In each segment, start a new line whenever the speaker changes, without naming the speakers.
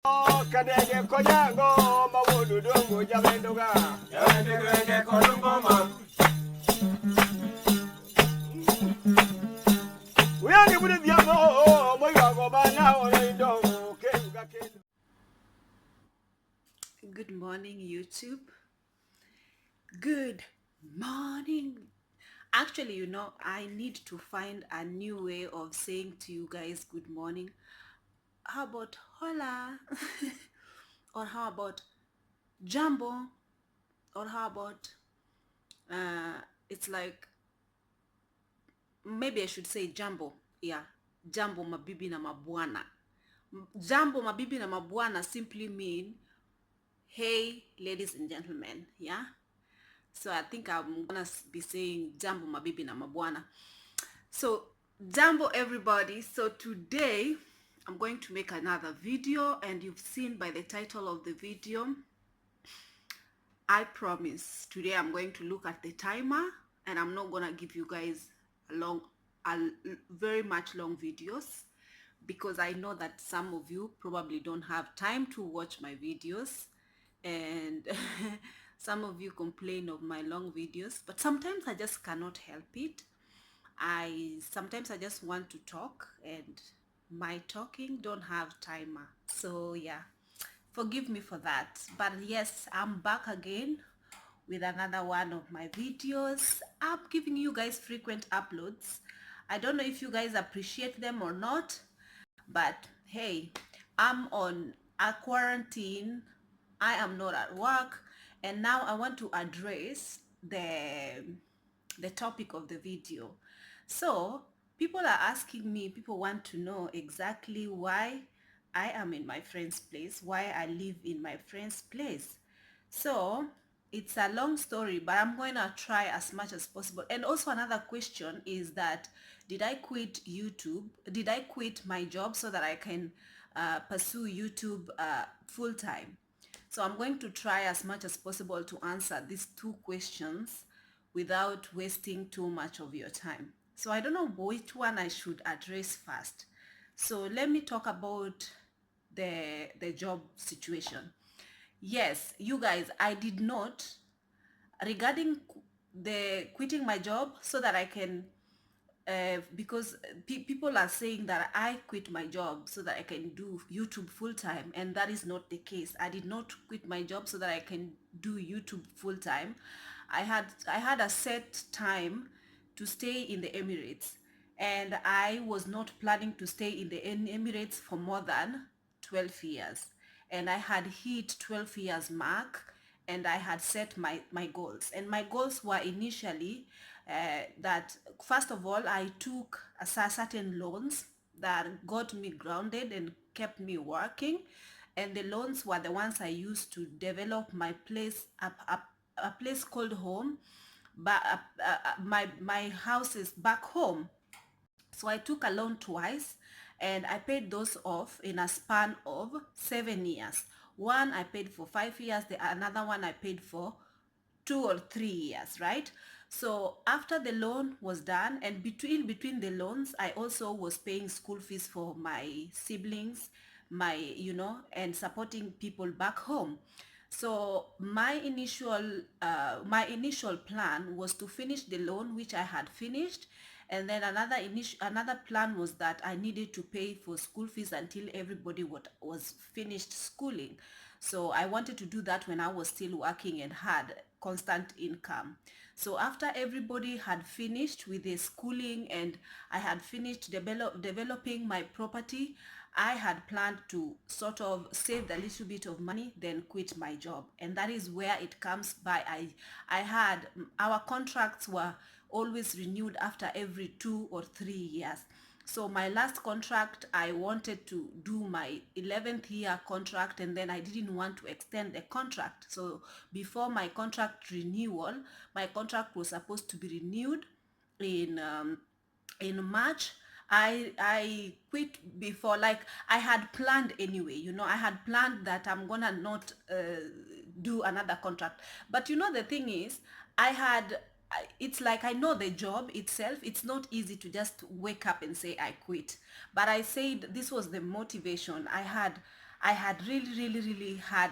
Kadege kojango mawudu dongo jabendoga jabendege kolumbo ma uyani budi diamo moyo go bana ole dongo kenuga kenu.
Good morning, YouTube. Good morning. Actually, I need to find a new way of saying to you guys good morning. How about hola? Or how about jambo? Or how about it's like, maybe I should say jambo. Yeah, jambo mabibi na mabwana. Jambo mabibi na mabwana simply mean hey ladies and gentlemen. Yeah, so I think I'm gonna be saying jambo mabibi na mabwana. So jambo everybody. So today I'm going to make another video, and you've seen by the title of the video, I promise today I'm going to look at the timer, and I'm not gonna give you guys very much long videos, because I know that some of you probably don't have time to watch my videos, and some of you complain of my long videos, but sometimes I just cannot help it. Sometimes I just want to talk, and my talking don't have timer. So yeah, forgive me for that. But yes, I'm back again with another one of my videos. I'm giving you guys frequent uploads. I don't know if you guys appreciate them or not, but hey, I'm on a quarantine. I am not at work, and now I want to address the topic of the video. So people are asking me, people want to know exactly why I am in my friend's place, why I live in my friend's place. So it's a long story, but I'm going to try as much as possible. And also another question is that, did I quit YouTube? Did I quit my job so that I can pursue YouTube full time? So I'm going to try as much as possible to answer these two questions without wasting too much of your time. So I don't know which one I should address first. So let me talk about the job situation. Yes, you guys, I did not, regarding the quitting my job so that I can because people are saying that I quit my job so that I can do YouTube full time, and that is not the case. I did not quit my job so that I can do YouTube full time. I had a set time to stay in the Emirates, and I was not planning to stay in the Emirates for more than 12 years. And I had hit 12 years mark, and I had set my goals. And my goals were initially that, first of all, I took certain loans that got me grounded and kept me working. And the loans were the ones I used to develop my place, a place called home, but my house is back home. So I took a loan twice, and I paid those off in a span of 7 years. One I paid for 5 years, another one I paid for 2 or 3 years, right? So after the loan was done, and between the loans, I also was paying school fees for my siblings, and supporting people back home. So my initial plan was to finish the loan, which I had finished, and then another plan was that I needed to pay for school fees until everybody was finished schooling. So I wanted to do that when I was still working and had constant income. So after everybody had finished with their schooling and I had finished developing my property, I had planned to sort of save a little bit of money, then quit my job. And that is where it comes by. I had, our contracts were always renewed after every 2 or 3 years. So my last contract, I wanted to do my 11th year contract, and then I didn't want to extend the contract. So before my contract renewal, my contract was supposed to be renewed in March. I quit before, like I had planned anyway. I had planned that I'm gonna not do another contract. But the thing is, it's like I know the job itself. It's not easy to just wake up and say I quit. But I said this was the motivation I had. I had really had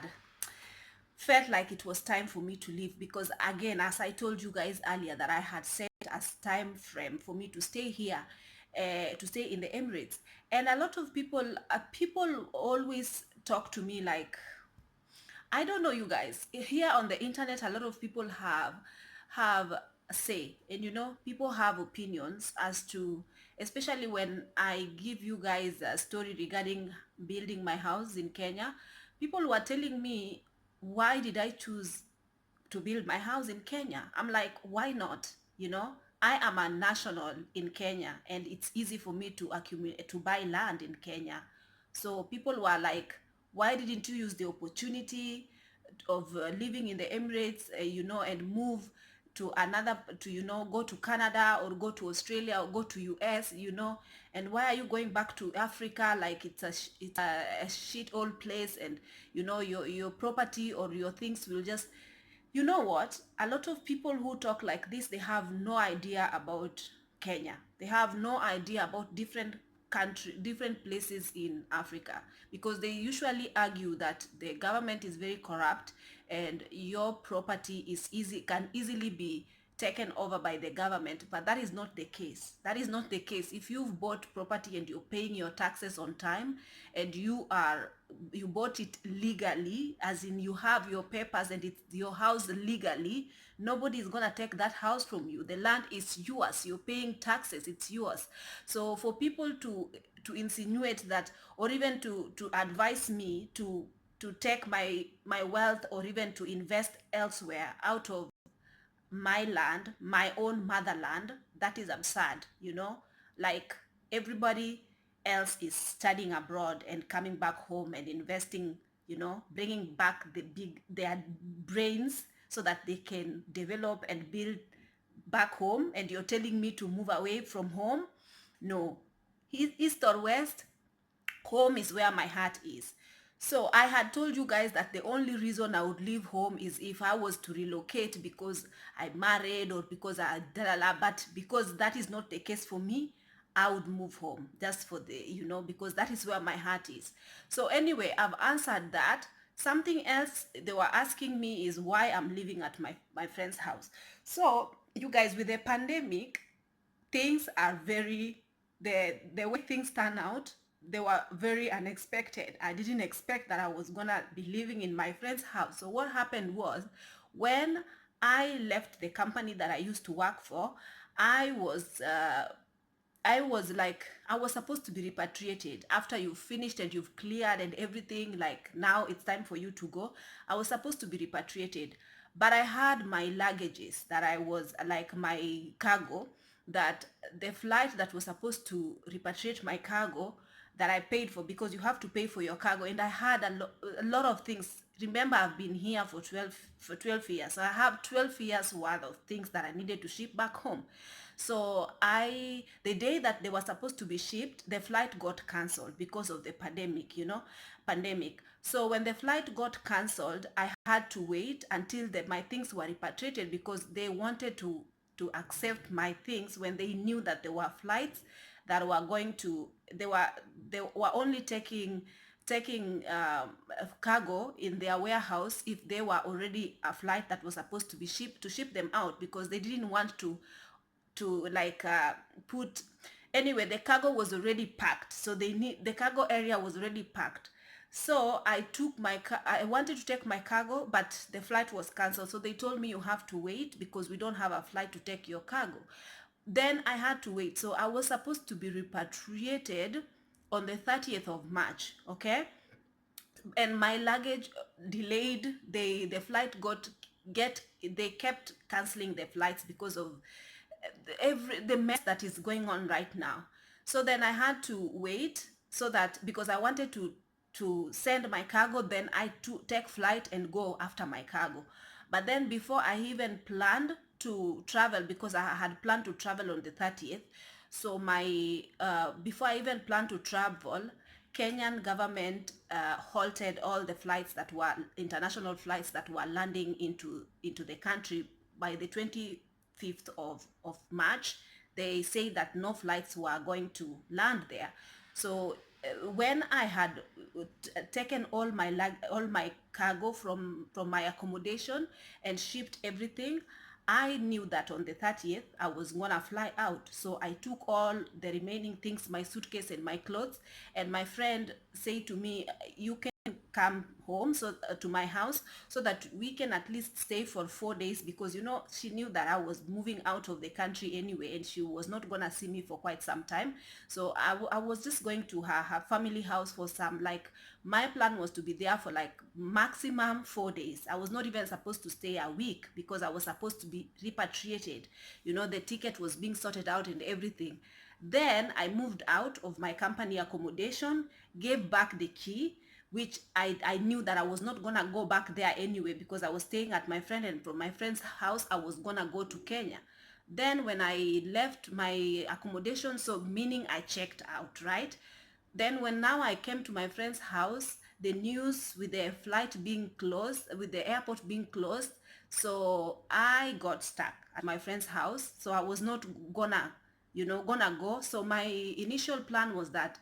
felt like it was time for me to leave, because again, as I told you guys earlier, that I had set as time frame for me to stay here, to stay in the Emirates. And a lot of people always talk to me like, I don't know, you guys. Here on the internet, a lot of people have a say, and people have opinions as to, especially when I give you guys a story regarding building my house in Kenya. People were telling me, why did I choose to build my house in Kenya? I'm like, why not? I am a national in Kenya, and it's easy for me to accumulate, to buy land in Kenya. So people were like, why didn't you use the opportunity of living in the Emirates, and move to another, to, go to Canada or go to Australia or go to US, and why are you going back to Africa like it's a shit old place, and your property or your things will just, you know what? A lot of people who talk like this, they have no idea about Kenya. They have no idea about different places in Africa, because they usually argue that the government is very corrupt, and your property can easily be taken over by the government. But that is not the case. That is not the case. If you've bought property and you're paying your taxes on time, and you bought it legally, as in you have your papers and it's your house legally, nobody is gonna take that house from you. The land is yours. You're paying taxes. It's yours. So for people to insinuate that, or even to advise me to take my wealth, or even to invest elsewhere out of my land, my own motherland, that is absurd. Like, everybody else is studying abroad and coming back home and investing, bringing back their brains so that they can develop and build back home, and you're telling me to move away from home? No. East or west, home is where my heart is. So I had told you guys that the only reason I would leave home is if I was to relocate because I married, or because but because that is not the case for me, I would move home just for because that is where my heart is. So anyway, I've answered that. Something else they were asking me is why I'm living at my friend's house. So you guys, with the pandemic, things are the way things turn out, they were very unexpected. I didn't expect that I was gonna be living in my friend's house. So what happened was, when I left the company that I used to work for, I was I was supposed to be repatriated after you've finished and you've cleared and everything. Like, now it's time for you to go. I was supposed to be repatriated, but I had my luggages that I was like my cargo, that the flight that was supposed to repatriate my cargo, that I paid for, because you have to pay for your cargo, and I had a lot of things. Remember, I've been here for 12 years, so I have 12 years worth of things that I needed to ship back home. So the day that they were supposed to be shipped, the flight got cancelled because of the pandemic. So when the flight got cancelled, I had to wait until my things were repatriated, because they wanted to accept my things when they knew that there were flights that were going to they were only taking cargo in their warehouse if they were already a flight that was supposed to be shipped, to ship them out, because they didn't want to like put, anyway, the cargo was already packed, so the cargo area was already packed. So I wanted to take my cargo, but the flight was cancelled, so they told me, you have to wait because we don't have a flight to take your cargo. Then I had to wait. So I was supposed to be repatriated on the 30th of March, okay? And my luggage delayed. The flight they kept canceling the flights because of the mess that is going on right now. So then I had to wait, so that, because I wanted to send my cargo, then I to take flight and go after my cargo. But then, before I even planned to travel, because I had planned to travel on the 30th, so my before I even planned to travel, Kenyan government halted all the flights that were international flights that were landing into the country by the 25th of March. They say that no flights were going to land there. So when I had taken all my cargo from my accommodation and shipped everything, I knew that on the 30th I was gonna fly out. So I took all the remaining things, my suitcase and my clothes, and my friend said to me, you can come home, so to my house, so that we can at least stay for 4 days, because you know, she knew that I was moving out of the country anyway and she was not gonna see me for quite some time. So I was just going to her family house for some, like, my plan was to be there for like maximum 4 days. I was not even supposed to stay a week because I was supposed to be repatriated. You know, the ticket was being sorted out and everything. Then I moved out of my company accommodation, gave back the key, which I knew that I was not gonna go back there anyway because I was staying at my friend, and from my friend's house I was gonna go to Kenya. Then when I left my accommodation, so meaning I checked out, right? Then when now I came to my friend's house, the news with the flight being closed, with the airport being closed, so I got stuck at my friend's house. So I was not gonna, gonna go. So my initial plan was that,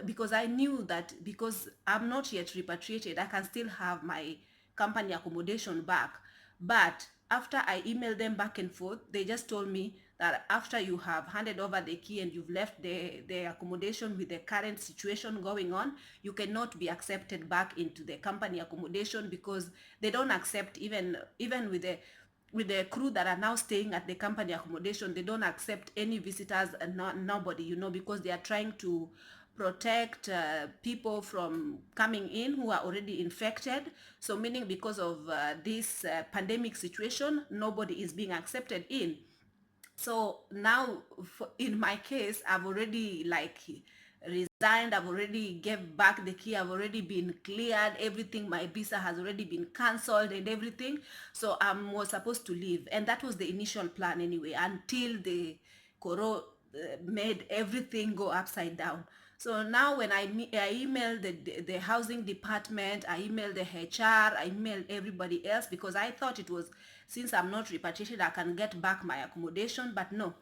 because I knew that because I'm not yet repatriated, I can still have my company accommodation back. But after I emailed them back and forth, they just told me that after you have handed over the key and you've left the accommodation with the current situation going on, you cannot be accepted back into the company accommodation, because they don't accept, even with the crew that are now staying at the company accommodation, they don't accept any visitors and nobody, because they are trying to protect people from coming in who are already infected. So meaning because of this pandemic situation, nobody is being accepted in. So now, in my case, I've already like resigned, I've already gave back the key, I've already been cleared, everything, my visa has already been cancelled and everything. So I was supposed to leave, and that was the initial plan anyway, until the corona made everything go upside down. So now when I emailed the housing department, I emailed the HR, I emailed everybody else, because I thought it was, since I'm not repatriated, I can get back my accommodation. But no,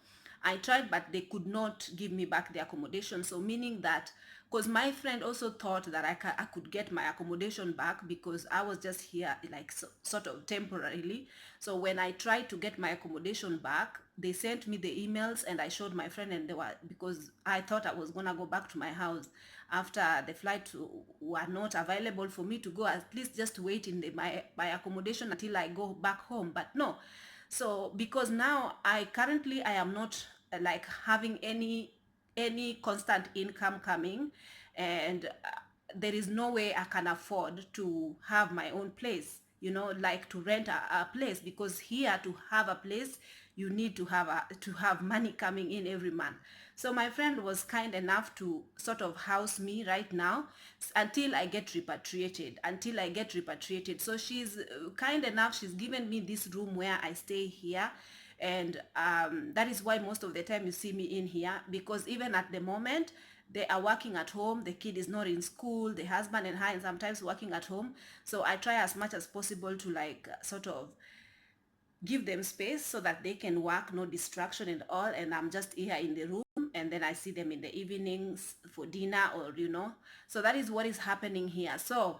I tried, but they could not give me back the accommodation. So meaning that, because my friend also thought that I could get my accommodation back because I was just here like sort of temporarily. So when I tried to get my accommodation back, they sent me the emails and I showed my friend, and they were, because I thought I was gonna go back to my house after the flight were not available for me to go, at least just wait in my accommodation until I go back home. But no. So because now I am not like having any constant income coming, and there is no way I can afford to have my own place, like to rent a place, because here, to have a place, you need to have money coming in every month. So my friend was kind enough to sort of house me right now until I get repatriated. So she's kind enough, she's given me this room where I stay here. And that is why most of the time you see me in here, because even at the moment they are working at home, the kid is not in school, the husband and I, and sometimes working at home. So I try as much as possible to like sort of give them space so that they can work, no distraction and all, and I'm just here in the room, and then I see them in the evenings for dinner, or so that is what is happening here. So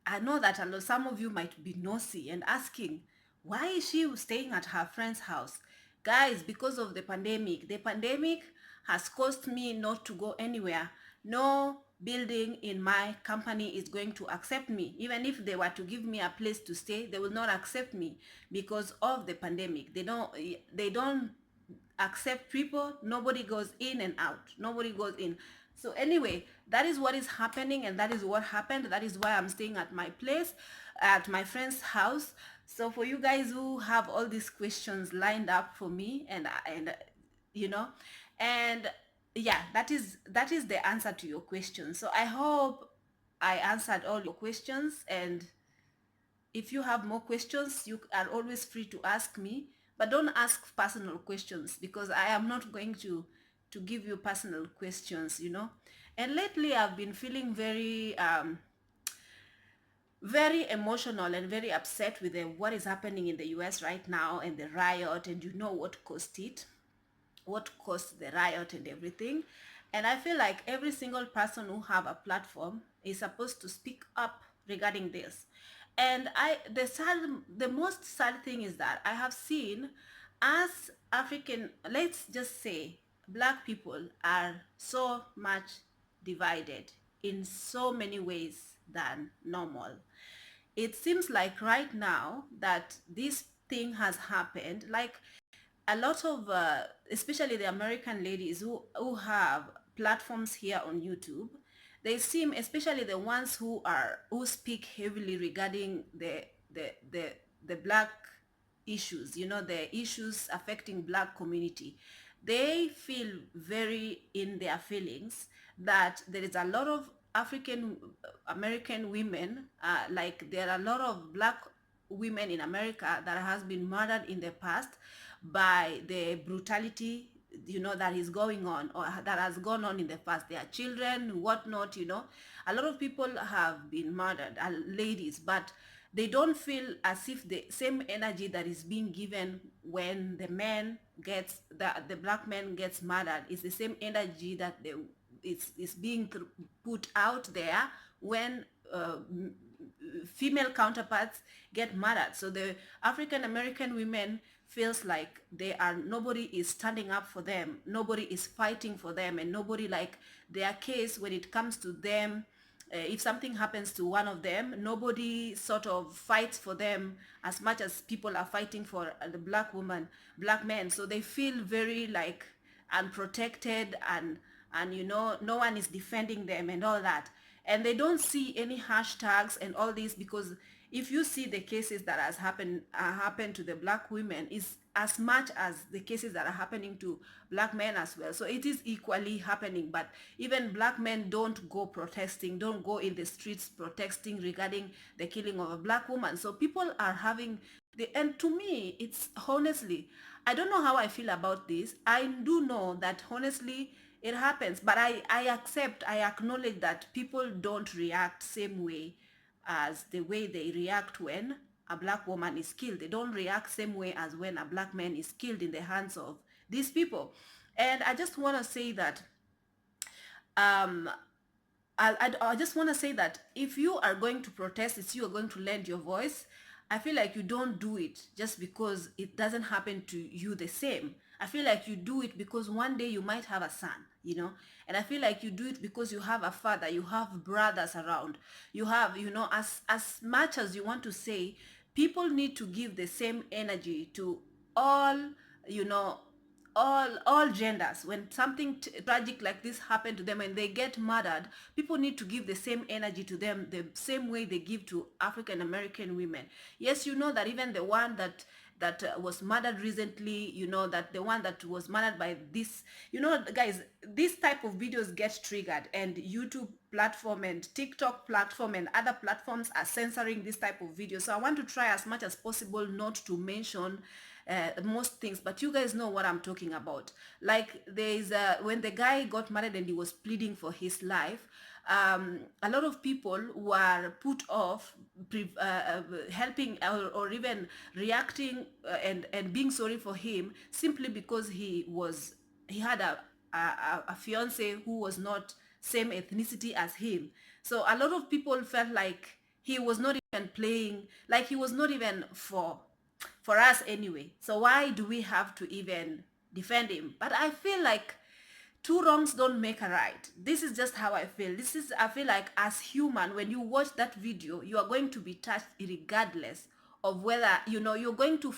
I know that some of you might be nosy and asking, why is she staying at her friend's house? Guys, because of the pandemic. The pandemic has caused me not to go anywhere. No building in my company is going to accept me. Even if they were to give me a place to stay, they will not accept me because of the pandemic. They don't accept people. Nobody goes in and out. Nobody goes in. So anyway, that is what is happening, and that is what happened. That is why I'm staying at my place, at my friend's house. So for you guys who have all these questions lined up for me, and you know, and yeah, that is the answer to your question. So I hope I answered all your questions, and if you have more questions, you are always free to ask me, but don't ask personal questions, because I am not going to give you personal questions. And lately I've been feeling very emotional and very upset with what is happening in the US right now, and the riot, and what caused it, what caused the riot and everything. And I feel like every single person who have a platform is supposed to speak up regarding this. And the most sad thing is that I have seen as African, let's just say, black people are so much divided in so many ways than normal. It seems like right now that this thing has happened, like a lot of especially the American ladies who have platforms here on YouTube, they seem, especially the ones who speak heavily regarding the black issues, you know, the issues affecting black community. They feel very in their feelings that there is a lot of African American women, like there are a lot of black women in America that has been murdered in the past by the brutality, you know, that is going on or that has gone on in the past. Their children, whatnot, you know. A lot of people have been murdered, ladies, but they don't feel as if the same energy that is being given when the black man gets murdered is the same energy that is being put out there when female counterparts get murdered. So the African American women feels like nobody is standing up for them, nobody is fighting for them, and nobody, like, their case when it comes to them, if something happens to one of them, nobody sort of fights for them as much as people are fighting for the black men. So they feel very like unprotected, and you know, no one is defending them and all that. And they don't see any hashtags and all this, because if you see the cases that has happened to the black women is as much as the cases that are happening to black men as well. So it is equally happening, but even black men don't go protesting, don't go in the streets protesting regarding the killing of a black woman. So people are having and to me, it's honestly, I don't know how I feel about this. I do know that honestly it happens, but I acknowledge that people don't react same way as the way they react when a black woman is killed. They don't react same way as when a black man is killed in the hands of these people. And I just want to say that um, I just want to say that if you are going to protest, if you are going to lend your voice, I feel like you don't do it just because it doesn't happen to you the same. I feel like you do it because one day you might have a son, you know, and I feel like you do it because you have a father, you have brothers around, you have, you know, as much as you want to say, people need to give the same energy to all, you know, all genders. When something tragic like this happened to them and they get murdered, people need to give the same energy to them the same way they give to African American women. Yes, you know that even the one that was murdered recently, you know, that the one that was murdered by this, you know, guys, this type of videos get triggered, and YouTube platform and TikTok platform and other platforms are censoring this type of videos. So I want to try as much as possible not to mention most things, but you guys know what I'm talking about. Like there's when the guy got married and he was pleading for his life, a lot of people were put off helping or even reacting and being sorry for him simply because he had a fiance who was not same ethnicity as him. So a lot of people felt like he was not even playing, like he was not even for us anyway. So why do we have to even defend him? But I feel like two wrongs don't make a right. This is just how I feel. I feel like as human, when you watch that video, you are going to be touched regardless of whether, you know, you're going to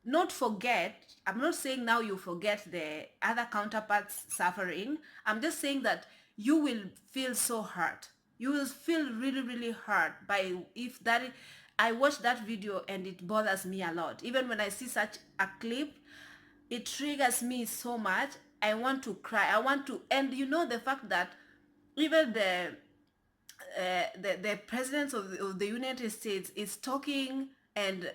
not forget. I'm not saying now you forget the other counterparts suffering. I'm just saying that you will feel so hurt. You will feel really, really hurt by if that. I watched that video and it bothers me a lot. Even when I see such a clip, it triggers me so much. I want to cry. I want to, and you know, the fact that even the president of the United States is talking and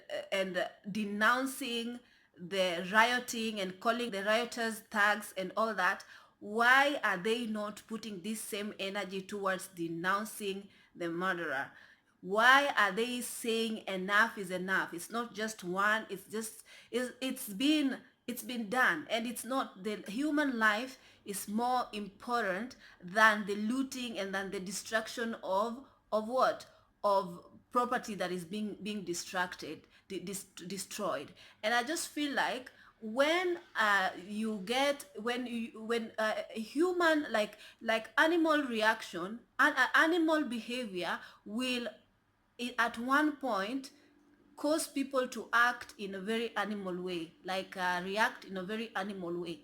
denouncing the rioting and calling the rioters thugs and all that. Why are they not putting this same energy towards denouncing the murderer? Why are they saying enough is enough? It's not just one, it's just it's been done, and it's not, the human life is more important than the looting and than the destruction of what? Of property that is being destroyed. And I just feel like when human, like animal reaction and animal behavior will at one point cause people to act in a very animal way, like react in a very animal way,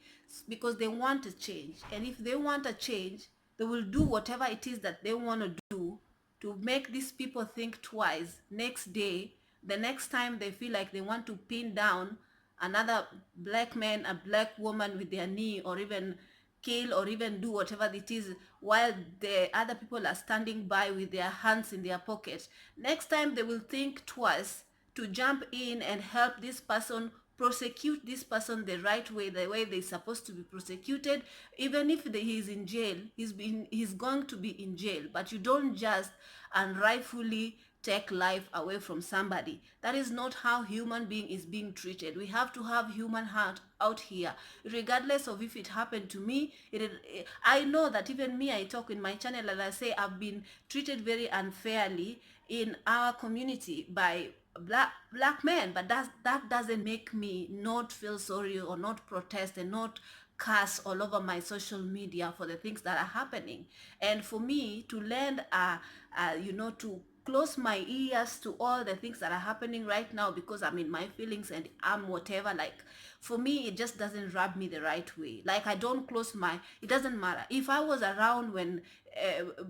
because they want a change. And if they want a change, they will do whatever it is that they want to do to make these people think twice. Next day, the next time they feel like they want to pin down another black man, a black woman with their knee, or even kill or even do whatever it is while the other people are standing by with their hands in their pocket, next time they will think twice to jump in and help this person, prosecute this person the right way, the way they're supposed to be prosecuted. Even if he's in jail, he's going to be in jail. But you don't just unrightfully take life away from somebody. That is not how human being is being treated. We have to have human heart out here, regardless of if it happened to me. I know that even me, I talk in my channel and I say I've been treated very unfairly in our community by black men, but that doesn't make me not feel sorry or not protest and not curse all over my social media for the things that are happening. And for me to lend to close my ears to all the things that are happening right now because I'm in my feelings and I'm whatever, like, for me it just doesn't rub me the right way. Like, I don't close my, it doesn't matter if I was around when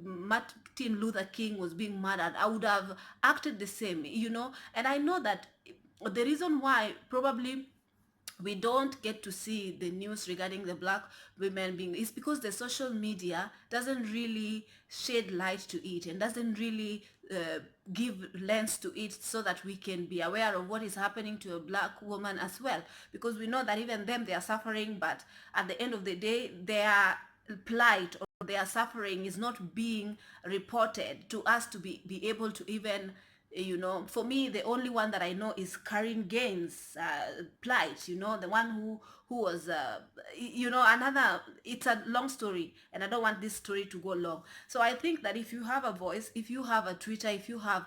Martin Luther King was being murdered, I would have acted the same, and I know that the reason why probably we don't get to see the news regarding the black women being, is because the social media doesn't really shed light to it and doesn't really give lens to it so that we can be aware of what is happening to a black woman as well, because we know that even them, they are suffering, but at the end of the day their plight or their suffering is not being reported to us to be able to even, for me, the only one that I know is Karen Gaines' plight, the one who was, another, it's a long story and I don't want this story to go long. So I think that if you have a voice, if you have a Twitter, if you have,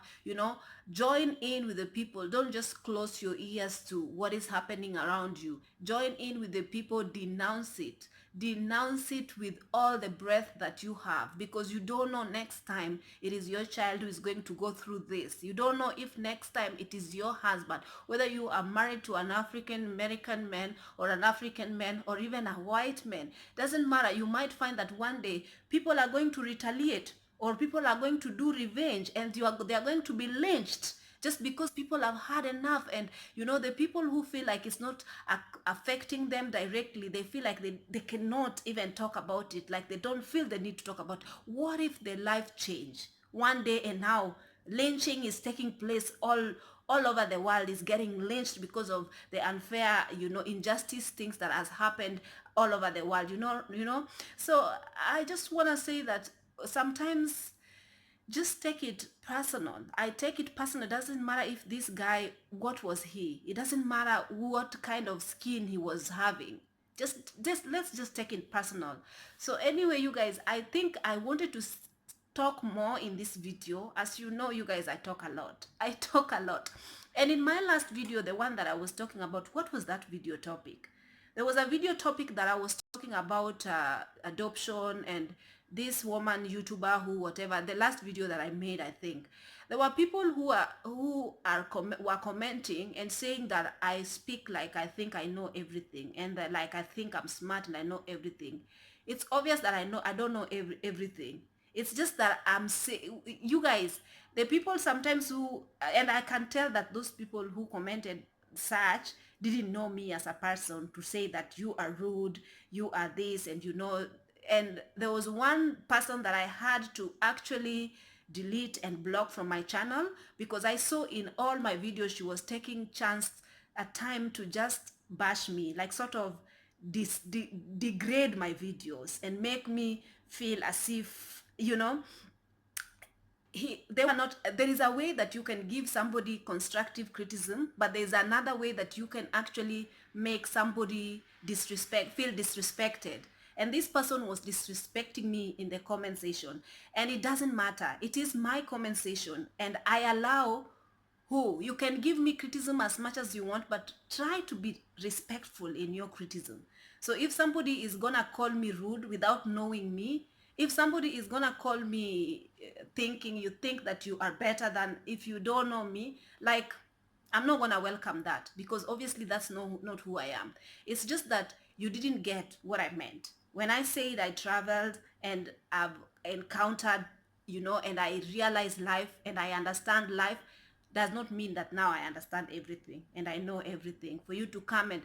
join in with the people. Don't just close your ears to what is happening around you. Join in with the people, denounce it. Denounce it with all the breath that you have, because you don't know next time it is your child who is going to go through this. You don't know if next time it is your husband, whether you are married to an African American man or an African man or even a white man. Doesn't matter. You might find that one day people are going to retaliate or people are going to do revenge and they are going to be lynched just because people have had enough. And the people who feel like it's not affecting them directly, they feel like they cannot even talk about it, like they don't feel the need to talk about what if their life change one day and now lynching is taking place all over the world, is getting lynched because of the unfair injustice things that has happened all over the world, so I just want to say that sometimes just take it personal. I take it personal. It doesn't matter if this guy, what was he? It doesn't matter what kind of skin he was having. Just let's just take it personal. So anyway, you guys, I think I wanted to talk more in this video. As you know, you guys, I talk a lot. And in my last video, the one that I was talking about, what was that video topic? There was a video topic that I was talking about adoption and this woman YouTuber who whatever. The last video that I made, I think there were people who were commenting and saying that I speak like I think I know everything, and that like I think I'm smart and I know everything. It's obvious that I don't know everything. It's just that I'm saying, you guys, the people sometimes who, and I can tell that those people who commented such didn't know me as a person, to say that you are rude, you are this, and and there was one person that I had to actually delete and block from my channel, because I saw in all my videos she was taking a time to just bash me, like sort of degrade my videos and make me feel as if they were not. There is a way that you can give somebody constructive criticism, but there's another way that you can actually make somebody feel disrespected. and this person was disrespecting me in the comment section. And it doesn't matter. It is my comment section, and I allow you can give me criticism as much as you want, but try to be respectful in your criticism. So if somebody is gonna call me rude without knowing me, if somebody is gonna call me thinking you think that you are better than if you don't know me, like, I'm not gonna welcome that, because obviously that's not who I am. It's just that you didn't get what I meant. When I said I traveled and I've encountered, and I realized life and I understand life, does not mean that now I understand everything and I know everything for you to come and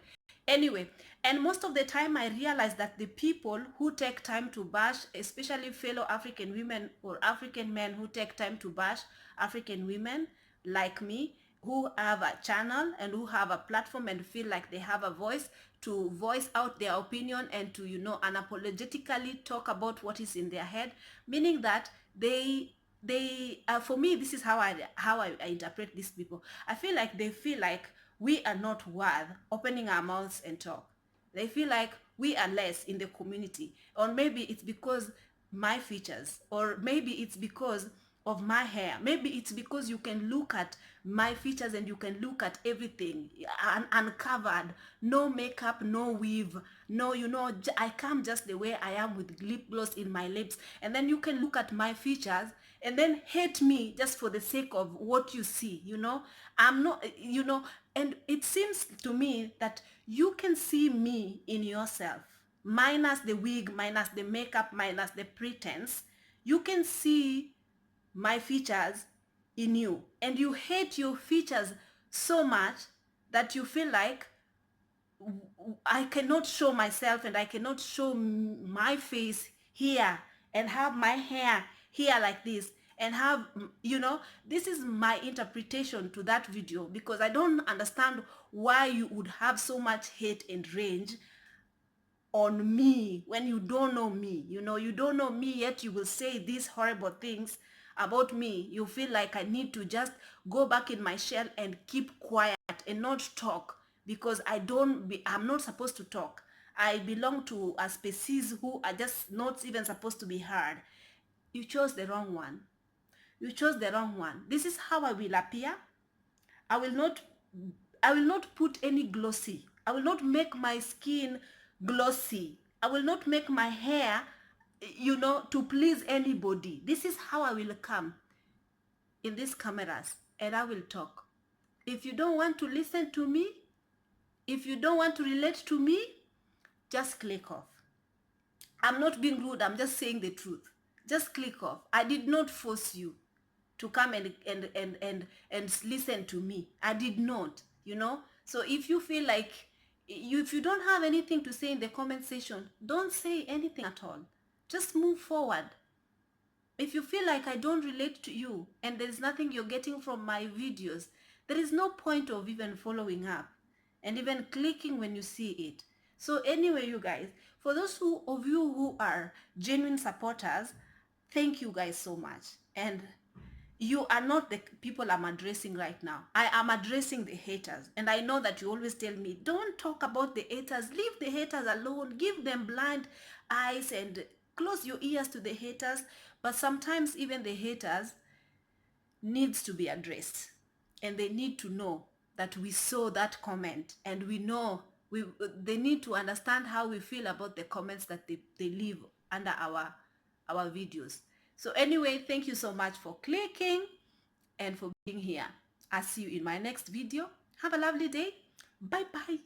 anyway. And most of the time I realize that the people who take time to bash, especially fellow African women or African men who take time to bash African women like me, who have a channel and who have a platform and feel like they have a voice to voice out their opinion and to, unapologetically talk about what is in their head, meaning that they for me, this is how I interpret these people. I feel like they feel like we are not worth opening our mouths and talk. They feel like we are less in the community, or maybe it's because my features, or maybe it's because of my hair, maybe it's because you can look at my features and you can look at everything uncovered, no makeup, no weave, no, I come just the way I am with lip gloss in my lips, and then you can look at my features and then hate me just for the sake of what you see. I'm not, and it seems to me that you can see me in yourself, minus the wig, minus the makeup, minus the pretense. You can see my features in you, and you hate your features so much that you feel like I cannot show myself and I cannot show my face here and have my hair here like this and have, this is my interpretation to that video, because I don't understand why you would have so much hate and rage on me when you don't know me. You don't know me, yet you will say these horrible things about me. You feel like I need to just go back in my shell and keep quiet and not talk, because I'm not supposed to talk. I belong to a species who are just not even supposed to be heard. You chose the wrong one. You chose the wrong one. This is how I will appear. I will not put any glossy. I will not make my skin glossy. I will not make my hair, to please anybody. This is how I will come in these cameras, and I will talk. If you don't want to listen to me, if you don't want to relate to me, just click off. I'm not being rude. I'm just saying the truth. Just click off. I did not force you to come and listen to me. I did not, So if you feel like, if you don't have anything to say in the comment section, don't say anything at all. Just move forward. If you feel like I don't relate to you and there's nothing you're getting from my videos, there is no point of even following up and even clicking when you see it. So anyway, you guys, for those of you who are genuine supporters, thank you guys so much. And you are not the people I'm addressing right now. I am addressing the haters. And I know that you always tell me, don't talk about the haters. Leave the haters alone. Give them blind eyes and close your ears to the haters. But sometimes even the haters needs to be addressed. And they need to know that we saw that comment. And we know they need to understand how we feel about the comments that they leave under our videos. So anyway, thank you so much for clicking and for being here. I'll see you in my next video. Have a lovely day. Bye-bye.